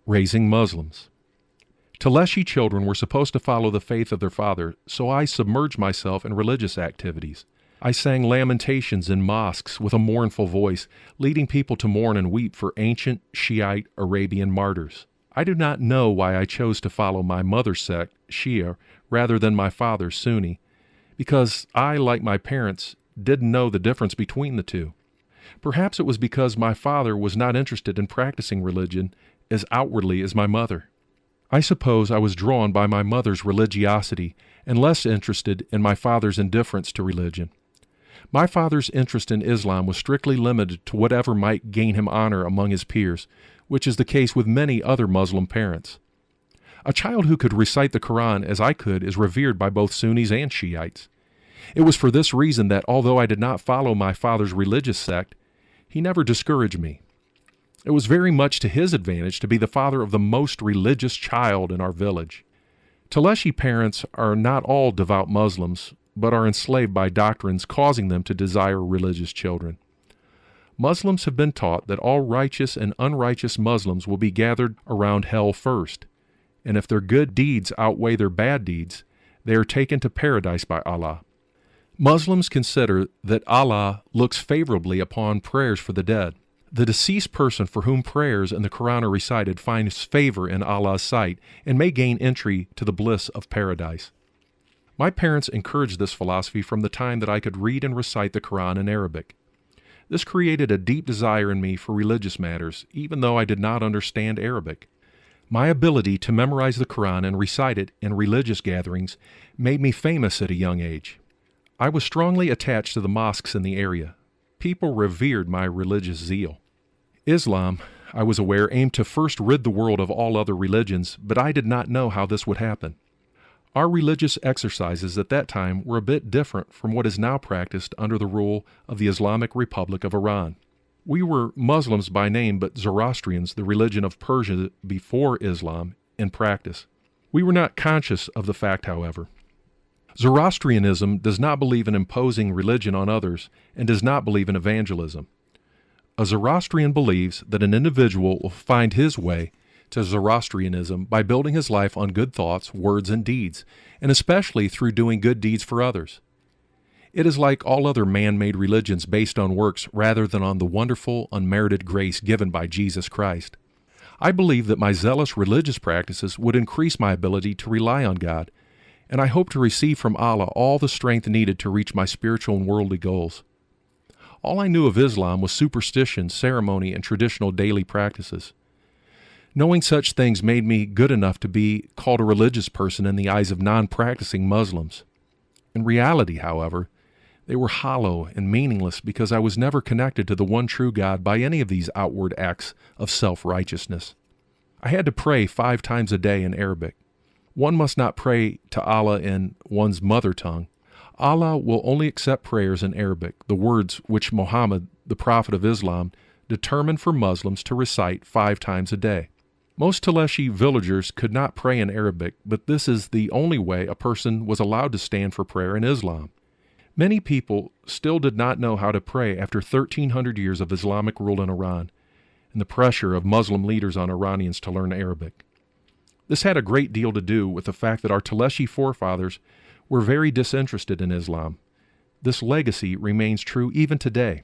Raising Muslims. Taleshi children were supposed to follow the faith of their father, so I submerged myself in religious activities. I sang lamentations in mosques with a mournful voice, leading people to mourn and weep for ancient Shiite Arabian martyrs. I do not know why I chose to follow my mother's sect, Shia, rather than my father's, Sunni, because I, like my parents, didn't know the difference between the two. Perhaps it was because my father was not interested in practicing religion as outwardly as my mother. I suppose I was drawn by my mother's religiosity and less interested in my father's indifference to religion. My father's interest in Islam was strictly limited to whatever might gain him honor among his peers, which is the case with many other Muslim parents. A child who could recite the Quran as I could is revered by both Sunnis and Shiites. It was for this reason that, although I did not follow my father's religious sect, he never discouraged me. It was very much to his advantage to be the father of the most religious child in our village. Taleshi parents are not all devout Muslims, but are enslaved by doctrines causing them to desire religious children. Muslims have been taught that all righteous and unrighteous Muslims will be gathered around hell first, and if their good deeds outweigh their bad deeds, they are taken to paradise by Allah. Muslims consider that Allah looks favorably upon prayers for the dead. The deceased person for whom prayers in the Quran are recited finds favor in Allah's sight and may gain entry to the bliss of paradise. My parents encouraged this philosophy from the time that I could read and recite the Quran in Arabic. This created a deep desire in me for religious matters, even though I did not understand Arabic. My ability to memorize the Quran and recite it in religious gatherings made me famous at a young age. I was strongly attached to the mosques in the area. People revered my religious zeal. Islam, I was aware, aimed to first rid the world of all other religions, but I did not know how this would happen. Our religious exercises at that time were a bit different from what is now practiced under the rule of the Islamic Republic of Iran. We were Muslims by name, but Zoroastrians, the religion of Persia before Islam, in practice. We were not conscious of the fact, however. Zoroastrianism does not believe in imposing religion on others and does not believe in evangelism. A Zoroastrian believes that an individual will find his way to Zoroastrianism by building his life on good thoughts, words, and deeds, and especially through doing good deeds for others. It is like all other man-made religions based on works rather than on the wonderful, unmerited grace given by Jesus Christ. I believe that my zealous religious practices would increase my ability to rely on God, and I hope to receive from Allah all the strength needed to reach my spiritual and worldly goals. All I knew of Islam was superstition, ceremony, and traditional daily practices. Knowing such things made me good enough to be called a religious person in the eyes of non-practicing Muslims. In reality, however, they were hollow and meaningless because I was never connected to the one true God by any of these outward acts of self-righteousness. I had to pray 5 times a day in Arabic. One must not pray to Allah in one's mother tongue. Allah will only accept prayers in Arabic, the words which Muhammad, the prophet of Islam, determined for Muslims to recite 5 times a day. Most Taleshi villagers could not pray in Arabic, but this is the only way a person was allowed to stand for prayer in Islam. Many people still did not know how to pray after 1,300 years of Islamic rule in Iran and the pressure of Muslim leaders on Iranians to learn Arabic. This had a great deal to do with the fact that our Taleshi forefathers were very disinterested in Islam. This legacy remains true even today.